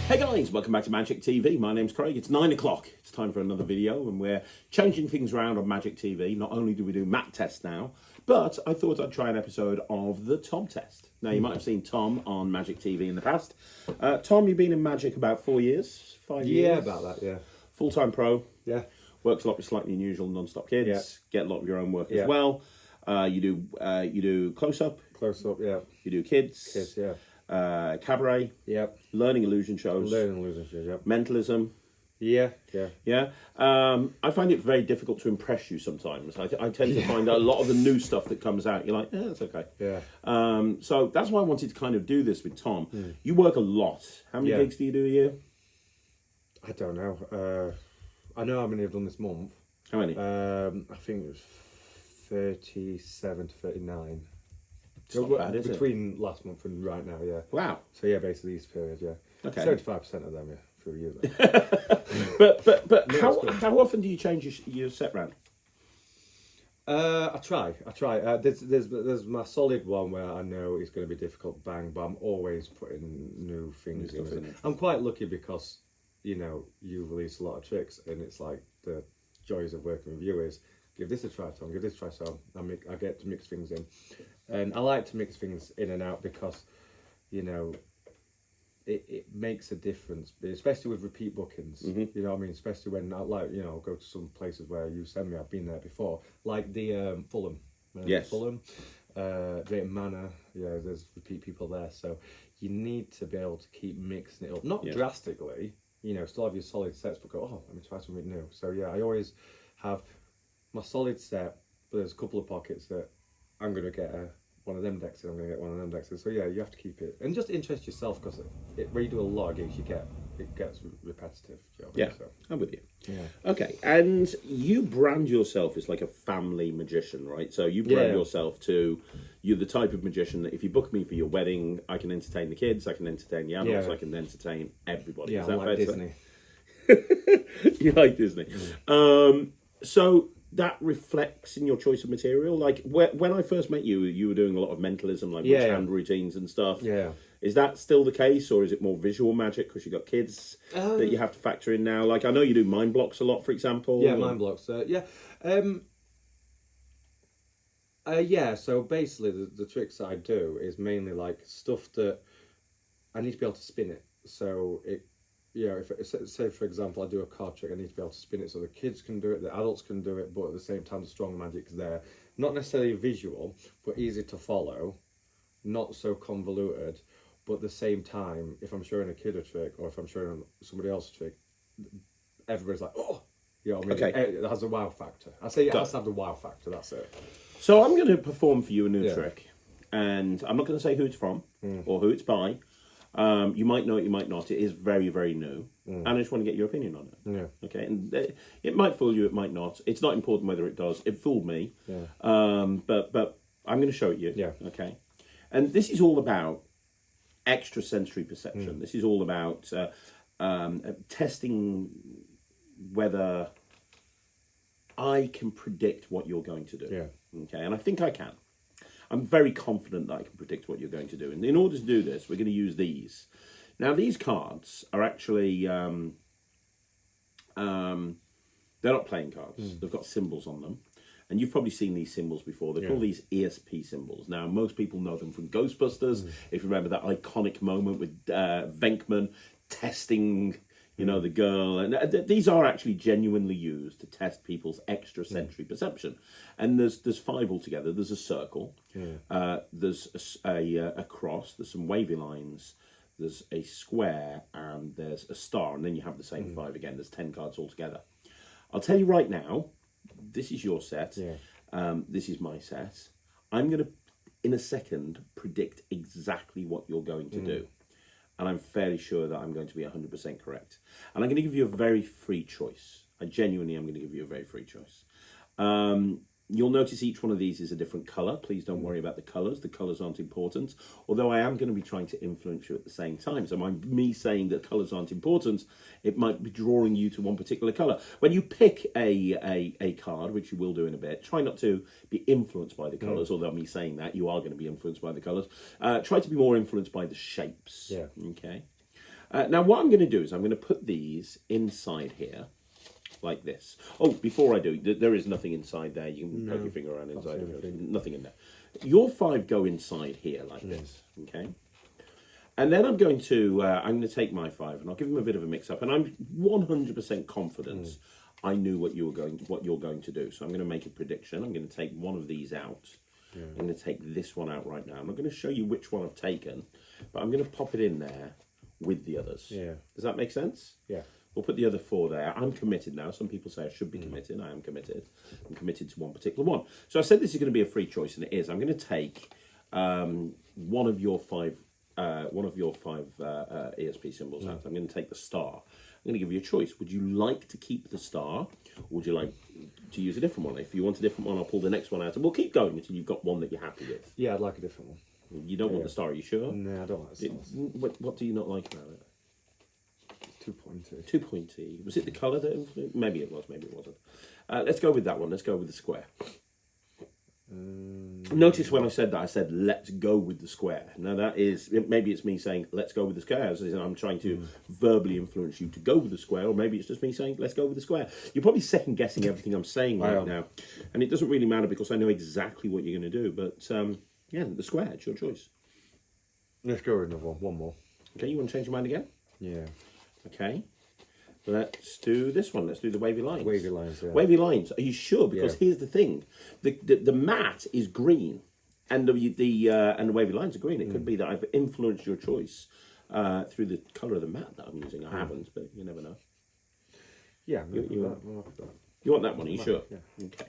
Hey guys, welcome back to Magic TV. My name's Craig. It's 9 o'clock. It's time for another video and we're changing things around on Magic TV. Not only do we do map tests now, but I thought I'd try an episode of the Tom test. Now you might have seen Tom on Magic TV in the past. Tom, you've been in Magic about 4 years? 5 years? Yeah, about that, yeah. Full-time pro. Yeah. Works a lot with Slightly Unusual non-stop kids. Yeah. Get a lot of your own work as well. You do close-up. Close-up, yeah. You do kids. Kids, yeah. Cabaret, learning illusion shows, mentalism, yeah. I find it very difficult to impress you sometimes. I tend to find a lot of the new stuff that comes out, you're like, yeah, that's okay. Yeah. So that's why I wanted to kind of do this with Tom. You work a lot. How many gigs do you do a year? I don't know. I know how many I've done this month. How many? I think it was 37 to 39. It's not bad, is it? Between last month and right now, yeah. Wow. So yeah, basically these periods, yeah. Okay. 75% of them, yeah, through you. But how often do you change your set round? I try. There's my solid one where I know it's going to be difficult, bang, but I'm always putting new things in it. I'm quite lucky because, you know, you release a lot of tricks and it's like the joys of working with you is give this a try, Tom, give this a try, Tom. I get to mix things in. And I like to mix things in and out because, you know, it makes a difference, especially with repeat bookings. You know what I mean? Especially when I go to some places where you send me, I've been there before, like the Fulham. Fulham, Drayton Manor, there's repeat people there. So you need to be able to keep mixing it up. Not drastically, you know, still have your solid sets, but go, oh, let me try something new. So yeah, I always have my solid set, but there's a couple of pockets that I'm going to get one of them decks in, I'm going to get one of them decks in. So yeah, you have to keep it. And just interest yourself because when you do a lot of games, it gets repetitive. Do you know what I mean? So, I'm with you. Yeah. Okay, and you brand yourself as like a family magician, right? So you brand yourself to, you're the type of magician that if you book me for your wedding, I can entertain the kids, I can entertain the adults, I can entertain everybody. Yeah, Is that like Disney. You like Disney. So that reflects in your choice of material. Like when I first met you, you were doing a lot of mentalism, like hand routines and stuff. Yeah. Is that still the case, or is it more visual magic because you've got kids that you have to factor in now? Like I know you do mind blocks a lot, for example. Yeah, mind blocks. So basically, the tricks that I do is mainly like stuff that I need to be able to spin it. So if say for example I do a card trick, I need to be able to spin it so the kids can do it, the adults can do it, but at the same time the strong magic's there. Not necessarily visual, but easy to follow, not so convoluted, but at the same time, if I'm showing a kid a trick or if I'm showing somebody else a trick, everybody's like, oh, you know what I mean? Okay. It has a wow factor. I say it has to have the wow factor, that's it. So I'm going to perform for you a new trick, and I'm not going to say who it's from or who it's by. You might know it, you might not. It is very, very new. And I just want to get your opinion on it. Yeah. Okay, and it might fool you, it might not. It's not important whether it does. It fooled me. Yeah. But I'm going to show it you. Yeah. Okay. And this is all about extrasensory perception. This is all about testing whether I can predict what you're going to do. Yeah. Okay, and I think I can. I'm very confident that I can predict what you're going to do. And in order to do this, we're going to use these. Now, these cards are actually, they're not playing cards. They've got symbols on them. And you've probably seen these symbols before. They're called these ESP symbols. Now, most people know them from Ghostbusters. If you remember that iconic moment with Venkman testing, you know, the girl. And these are actually genuinely used to test people's extrasensory perception. And there's 5 altogether. There's a circle. There's a cross. There's some wavy lines. There's a square. And there's a star. And then you have the same 5 again. There's 10 cards altogether. I'll tell you right now, this is your set. This is my set. I'm going to, in a second, predict exactly what you're going to do. And I'm fairly sure that I'm going to be 100% correct. And I'm going to give you a very free choice. I genuinely am going to give you a very free choice. You'll notice each one of these is a different colour. Please don't worry about the colours. The colours aren't important. Although I am going to be trying to influence you at the same time. So me saying that colours aren't important, it might be drawing you to one particular colour. When you pick a card, which you will do in a bit, try not to be influenced by the colours. Although me saying that, you are going to be influenced by the colours. Try to be more influenced by the shapes. Yeah. Okay. Now, what I'm going to do is I'm going to put these inside here, like this. Oh, before I do, there is nothing inside there. You can poke your finger around inside. Nothing in there. Your 5 go inside here, like this, okay? And then I'm going to take my 5 and I'll give them a bit of a mix-up. And I'm 100% confident I knew what you're going to do. So I'm going to make a prediction. I'm going to take one of these out. Yeah. I'm going to take this one out right now. I'm not going to show you which one I've taken, but I'm going to pop it in there with the others. Yeah. Does that make sense? Yeah. We'll put the other 4 there. I'm committed now. Some people say I should be committed. I am committed. I'm committed to one particular one. So I said this is going to be a free choice, and it is. I'm going to take one of your 5 ESP symbols out. I'm going to take the star. I'm going to give you a choice. Would you like to keep the star, or would you like to use a different one? If you want a different one, I'll pull the next one out, and we'll keep going until you've got one that you're happy with. Yeah, I'd like a different one. You don't want the star, are you sure? No, I don't like the stars. What do you not like about it? Too pointy. Too pointy. Was it the colour that influenced? Maybe it was, maybe it wasn't. Let's go with that one. Let's go with the square. Notice when I said that, I said, let's go with the square. Now that is, maybe it's me saying, let's go with the square. As I'm trying to verbally influence you to go with the square, or maybe it's just me saying, let's go with the square. You're probably second guessing everything I'm saying right now. And it doesn't really matter because I know exactly what you're going to do. But yeah, the square, it's your choice. Let's go with another one more. Okay, you want to change your mind again? Yeah. Okay. Let's do this one. Let's do the wavy lines. Wavy lines, yeah. Wavy lines. Are you sure? Because here's the thing: the mat is green, and the wavy lines are green. It could be that I've influenced your choice through the colour of the mat that I'm using. I haven't, but you never know. Yeah, you want that one? Are you sure? Yeah. Okay.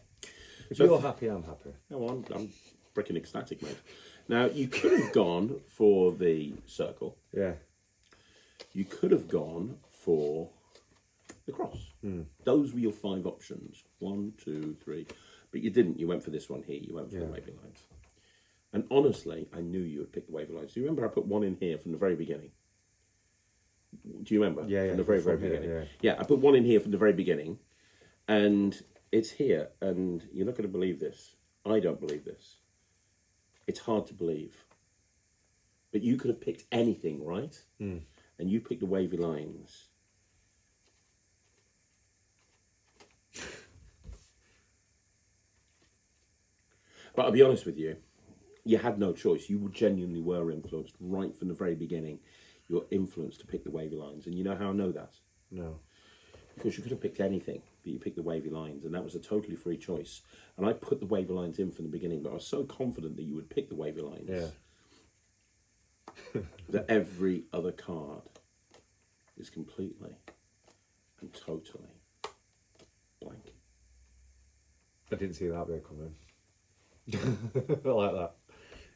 If you're happy, I'm happy. Oh, well, I'm freaking ecstatic, mate. Now you could have gone for the circle. Yeah. You could have gone for the cross. Those were your 5 options. 1, 2, 3. But you didn't. You went for this one here. You went for the wavy lines. And honestly, I knew you would pick the wavy lines. Do you remember I put one in here from the very beginning? Do you remember? Yeah, from the very beginning. Yeah, I put one in here from the very beginning. And it's here. And you're not going to believe this. I don't believe this. It's hard to believe. But you could have picked anything, right? And you picked the wavy lines. But I'll be honest with you, you had no choice. You genuinely were influenced right from the very beginning. You were influenced to pick the wavy lines. And you know how I know that? No. Because you could have picked anything, but you picked the wavy lines, and that was a totally free choice. And I put the wavy lines in from the beginning, but I was so confident that you would pick the wavy lines that every other card is completely and totally blank. I didn't see that bit coming. I like that.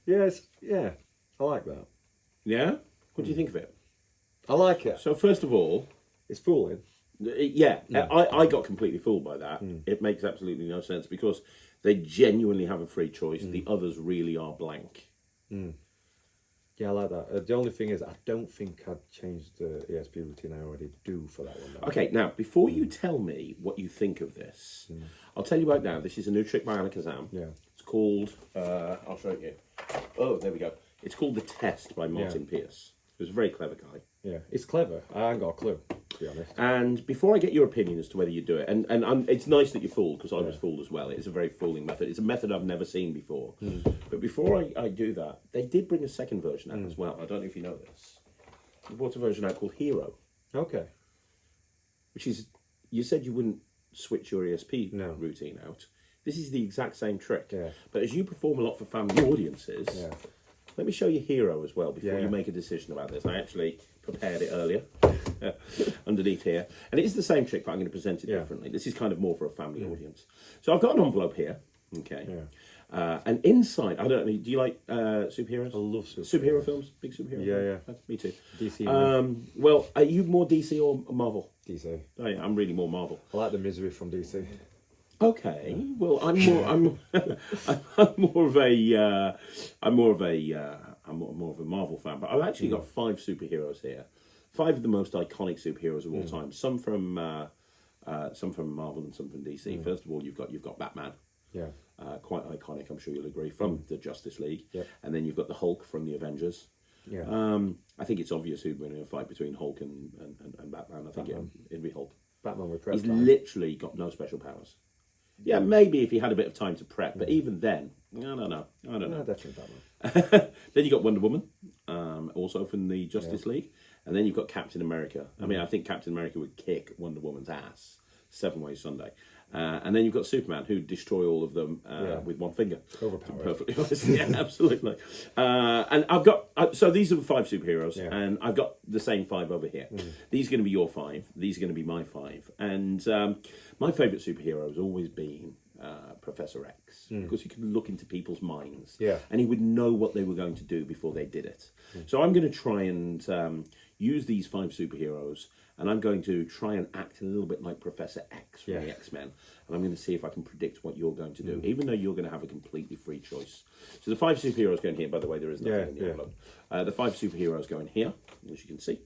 Yes, yeah, I like that. Yeah? What do you think of it? I like it. So first of all, it's fooling. Yeah, I got completely fooled by that. It makes absolutely no sense because they genuinely have a free choice. The others really are blank. Yeah, I like that. The only thing is, I don't think I'd changed the ESP routine I already do for that one. Now. Okay, now, before you tell me what you think of this, I'll tell you right now, this is a new trick by Alakazam. Yeah. It's called, I'll show it you. Oh, there we go. It's called The Test by Martin Peirce. He was a very clever guy. Yeah, it's clever. I ain't got a clue, to be honest. And before I get your opinion as to whether you do it, and it's nice that you're fooled, because I was fooled as well. It's a very fooling method. It's a method I've never seen before. But before I do that, they did bring a second version out as well. I don't know if you know this. They brought a version out called Hero. Okay. Which is, you said you wouldn't switch your ESP routine out. This is the exact same trick. Yeah. But as you perform a lot for family audiences, let me show you Hero as well before you make a decision about this. I actually prepared it earlier underneath here. And it is the same trick, but I'm going to present it differently. This is kind of more for a family audience. So I've got an envelope here. Okay. Yeah. And inside, I don't know, do you like superheroes? I love superhero films. Big superhero films? Yeah. Me too. DC. Well, are you more DC or Marvel? DC. Oh yeah, I'm really more Marvel. I like the misery from DC. Okay, well, I'm more of a Marvel fan, but I've actually got 5 superheroes here, 5 of the most iconic superheroes of all time. Some from Marvel and some from DC. First of all, you've got Batman. Yeah. Quite iconic, I'm sure you'll agree, from the Justice League. Yep. And then you've got the Hulk from the Avengers. Yeah. I think it's obvious who'd win in a fight between Hulk and Batman. I think it'd be Hulk. Batman with prep He's time. literally got no special powers. Yeah, maybe if he had a bit of time to prep, but even then, I don't know. No, definitely Batman. Then you got Wonder Woman, also from the Justice League, and then you've got Captain America. I mean, I think Captain America would kick Wonder Woman's ass 7 Ways Sunday. And then you've got Superman, who'd destroy all of them with one finger. Overpowered. Perfectly honest. Yeah, absolutely. And I've got, so these are the 5 superheroes, and I've got the same 5 over here. These are going to be your 5. These are going to be my 5. And my favourite superhero has always been Professor X, because he could look into people's minds, and he would know what they were going to do before they did it. So I'm going to try and use these 5 superheroes, and I'm going to try and act a little bit like Professor X from the X-Men, and I'm going to see if I can predict what you're going to do, even though you're going to have a completely free choice. So the 5 superheroes go in here. By the way, there is nothing in the envelope. The 5 superheroes go in here, as you can see.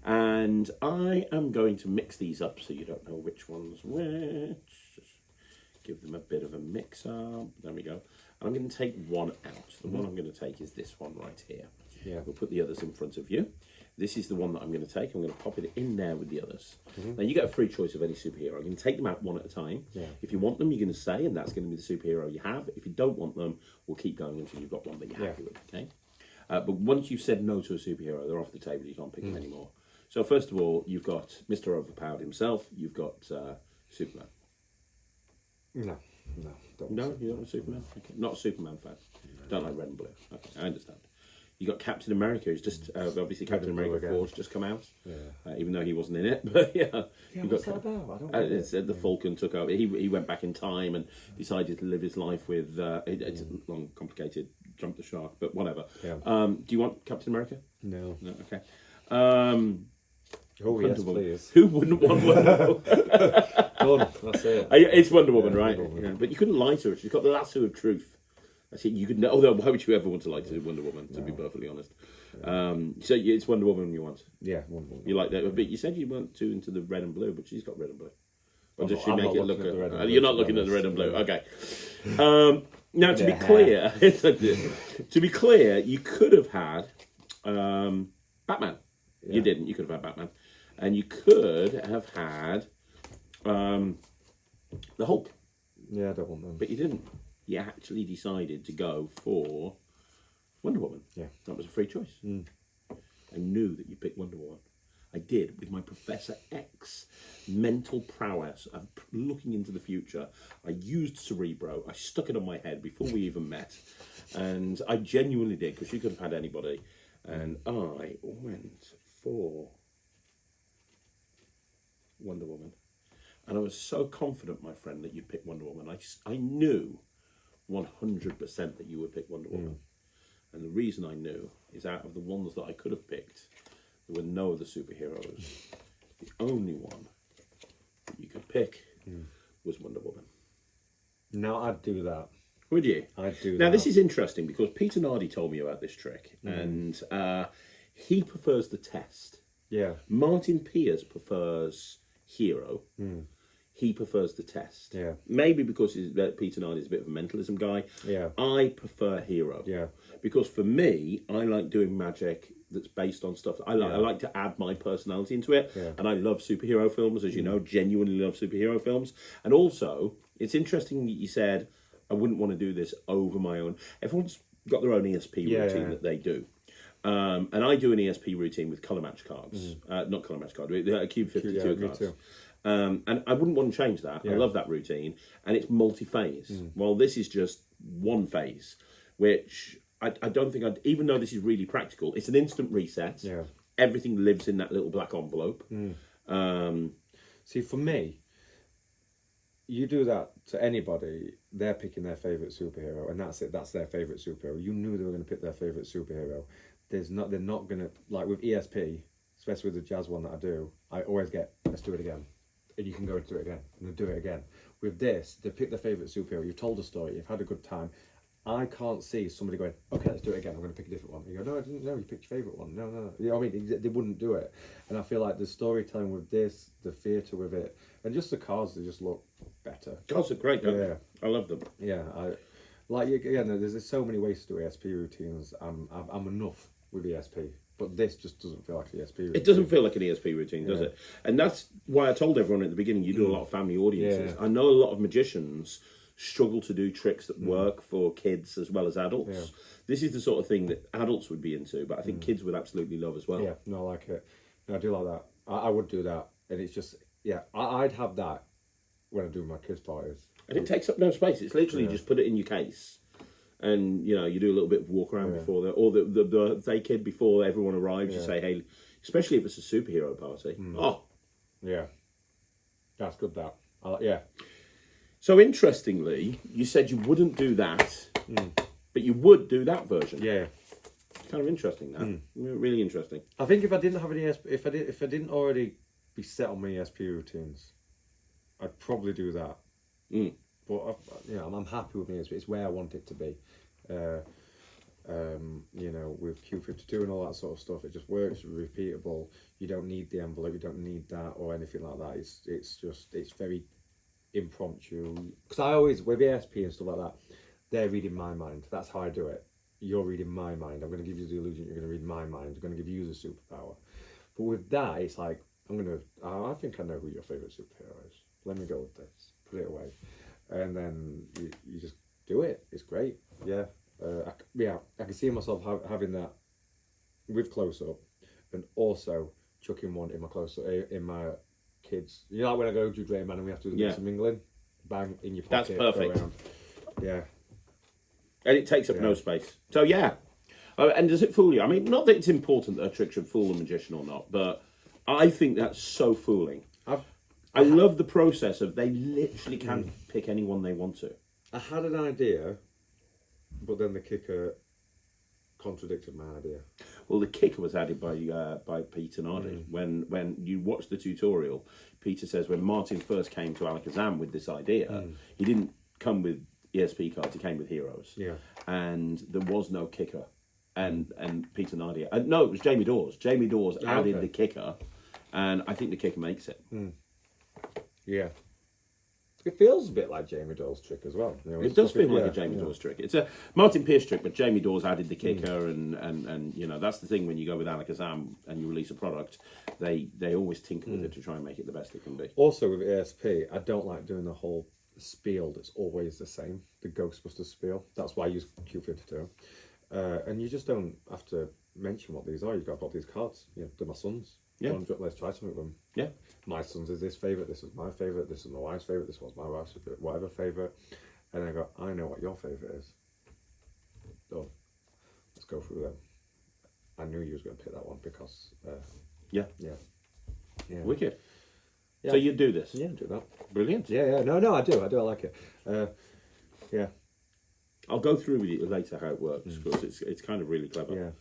And I am going to mix these up so you don't know which one's which. Just give them a bit of a mix up. There we go. And I'm going to take one out. The one I'm going to take is this one right here. We'll put the others in front of you. This is the one that I'm going to take. I'm going to pop it in there with the others. Now, you get a free choice of any superhero. I'm going to take them out one at a time. If you want them, you're going to say, and that's going to be the superhero you have. If you don't want them, we'll keep going until you've got one that you're happy with, okay? But once you've said no to a superhero, they're off the table. You can't pick them anymore. So first of all, you've got Mr. Overpowered himself. You've got Superman. No, You don't want Superman? Okay. Not a Superman fan. Don't like red and blue. Okay, I understand. You got Captain America, who's just obviously Captain America 4's just come out, even though he wasn't in it. But what's that about? I don't know. It's the Falcon took over. He went back in time and decided to live his life with. It's a long, complicated jump the shark, but whatever. Do you want Captain America? No. Okay. Oh yes, please. Who wouldn't want Wonder Woman? Done. That's it. It's Wonder Woman, right? Wonder Woman. But you couldn't lie to her. She's got the lasso of truth. I think you could. Although, why would you ever want to lie to Wonder Woman? To be perfectly honest. So it's Wonder Woman you want. Yeah, Wonder Woman. You like that? But you said you weren't too into the red and blue, but she's got red and blue. Or does she I'm make not it look? looking at the red and blue, You're not looking at the red and blue. Okay. Now, to be clear, to be clear, you could have had Batman. You didn't. You could have had Batman, and you could have had the Hulk. Yeah, I don't want them. But you didn't. You actually decided to go for Wonder Woman. Yeah. That was a free choice. I knew that you picked Wonder Woman. I did, with my Professor X mental prowess of looking into the future. I used Cerebro. I stuck it on my head before we even met. And I genuinely did, because you could have had anybody. And I went for Wonder Woman. And I was so confident, my friend, that you'd pick Wonder Woman. I knew 100% that you would pick Wonder Woman. And the reason I knew is out of the ones that I could have picked, there were no other superheroes. The only one that you could pick was Wonder Woman. No, I'd do that. Would you? I'd do that. Now, this is interesting because Peter Nardi told me about this trick, and he prefers the test. Yeah. Martin Peirce prefers hero. He prefers the test. Yeah. Maybe because Peter Nardi is a bit of a mentalism guy. Yeah. I prefer hero. Yeah. Because for me, I like doing magic that's based on stuff. I like to add my personality into it. Yeah. And I love superhero films, as you know, genuinely love superhero films. And also, it's interesting that you said, I wouldn't want to do this over my own. Everyone's got their own ESP routine that they do. And I do an ESP routine with colour match cards. Not colour match cards, Cube 52 cards. Me too. And I wouldn't want to change that. I love that routine. And it's multi-phase. Well, this is just one phase, which I don't think I'd... Even though this is really practical, it's an instant reset. Yeah. Everything lives in that little black envelope. See, for me, you do that to anybody, they're picking their favourite superhero, and that's it. That's their favourite superhero. You knew they were going to pick their favourite superhero. They're not going to... Like with ESP, especially with the jazz one that I do, I always get, let's do it again. And you can go into it again, and then do it again. With this, they pick their favourite superhero. You've told a story, you've had a good time. I can't see somebody going, okay, let's do it again. I'm going to pick a different one. You go, no, I didn't know. You picked your favourite one. No. You know what I mean? They wouldn't do it. And I feel like the storytelling with this, the theatre with it, and just the cards, they just look better. Cards are great, don't they? I love them. Yeah, there's so many ways to do ASP routines. I'm enough with ESP. But this just doesn't feel like an ESP routine. It doesn't feel like an ESP routine, does it? And that's why I told everyone at the beginning, you do a lot of family audiences. Yeah. I know a lot of magicians struggle to do tricks that work for kids as well as adults. Yeah. This is the sort of thing that adults would be into, but I think kids would absolutely love as well. Yeah, no, I like it. No, I do like that. I would do that. And it's just, I'd have that when I do my kids' parties. And it takes up no space. It's literally just put it in your case. And, you know, you do a little bit of walk around before the birthday kid before everyone arrives. You say, hey, especially if it's a superhero party. Oh. Yeah. That's good, that. Yeah. So, interestingly, you said you wouldn't do that, but you would do that version. Yeah. It's kind of interesting, that. Really interesting. I think if I didn't have an ESP, if I didn't already be set on my ESP routines, I'd probably do that. But I'm happy with my ESP. It's where I want it to be. You know, with Q52 and all that sort of stuff, it just works, repeatable. You don't need the envelope, you don't need that or anything like that. It's very impromptu. Because I always, with ESP and stuff like that, they're reading my mind. That's how I do it. You're reading my mind. I'm going to give you the illusion. You're going to read my mind. I'm going to give you the superpower. But with that, it's like, I think I know who your favourite superhero is. Let me go with this. Put it away. And then you just do it. It's great. Yeah. I can see myself having that with close-up and also chucking one in my close-up, in my kids. You know, like when I go to Drayman and we have to do some mingling? Bang, in your pocket. That's perfect. Go around. Yeah. And it takes up no space. So, yeah. And does it fool you? I mean, not that it's important that a trick should fool a magician or not, but I think that's so fooling. I love the process of they literally can pick anyone they want to. I had an idea, but then the kicker contradicted my idea. Well, the kicker was added by Peter Nardi. When you watch the tutorial, Peter says when Martin first came to Alakazam with this idea, he didn't come with ESP cards, he came with heroes. Yeah. And there was no kicker. And Peter Nardi... no, it was Jamie Dawes. Jamie Dawes added the kicker, and I think the kicker makes it. Yeah. It feels a bit like Jamie Dawes' trick as well. You know, it does feel like a Jamie Dawes trick. It's a Martin Peirce trick, but Jamie Dawes added the kicker, and you know, that's the thing when you go with Alakazam and you release a product, they always tinker with it to try and make it the best it can be. Also with ESP, I don't like doing the whole spiel that's always the same, the Ghostbusters spiel. That's why I use Q52. And you just don't have to mention what these are. You've got these cards. You know, they're my sons. Yeah. Let's try something with them. Yeah. My son's is this favourite, this is my favourite, this is my wife's favourite, this was my wife's favourite, whatever favourite. And I go, I know what your favourite is. So let's go through them. I knew you was going to pick that one because yeah. Wicked. Yeah. So you do this? Yeah, do that. Brilliant. Yeah. No, I do. I like it. Yeah. I'll go through with you later how it works because it's kind of really clever.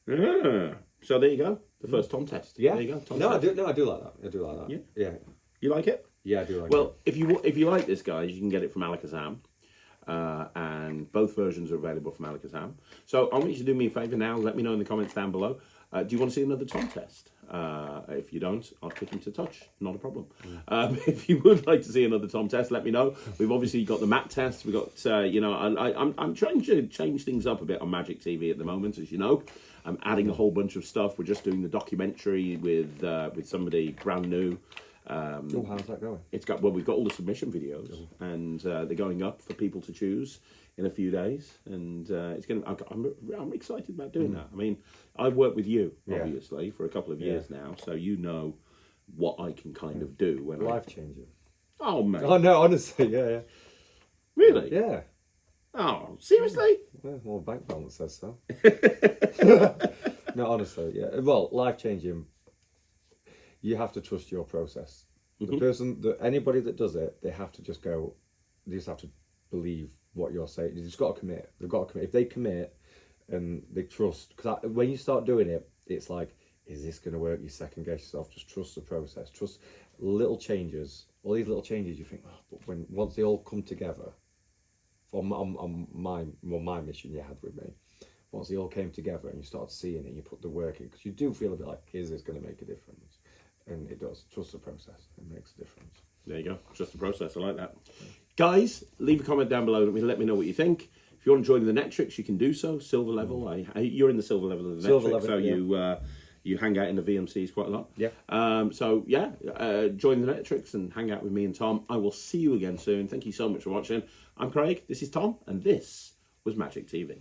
Yeah. So there you go. The first Tom test. Yeah. There you go. Tom I test. do like that. I do like that. Yeah. You like it? Yeah, I do like it. Well, if you like this, guys, you can get it from Alakazam. And both versions are available from Alakazam. So I want you to do me a favour now. Let me know in the comments down below. Do you want to see another Tom test? If you don't, I'll kick him to touch. Not a problem. If you would like to see another Tom test, let me know. We've obviously got the mat test. We've got, I'm trying to change things up a bit on Magic TV at the moment, as you know. I'm adding a whole bunch of stuff. We're just doing the documentary with somebody brand new. How's that going? We've got all the submission videos, and they're going up for people to choose in a few days, and it's going to. I'm excited about doing that. I mean, I've worked with you obviously for a couple of years now, so you know what I can kind of do when life changing. Oh man! Oh no, honestly, yeah. Really? Yeah. Oh, seriously? Well, bank balance says so. No, honestly, yeah. Well, life changing. You have to trust your process. The person, anybody that does it, they have to just go. They just have to believe what you're saying. You just got to commit. They've got to commit. If they commit and they trust, because when you start doing it, it's like, is this going to work? You second guess yourself. Just trust the process. Trust little changes. All these little changes, you think, but once they all come together, on my mission you had with me, once they all came together and you started seeing it, you put the work in, because you do feel a bit like, is this going to make a difference? And it does. Trust the process. It makes a difference. There you go. Trust the process. I like that. Guys, leave a comment down below. Let me know what you think. If you want to join the NETRIX, you can do so. Silver level. You're in the silver level of the Silver NETRIX, level, so yeah. you hang out in the VMCs quite a lot. Yeah. Join the NETRIX and hang out with me and Tom. I will see you again soon. Thank you so much for watching. I'm Craig. This is Tom, and this was Magic TV.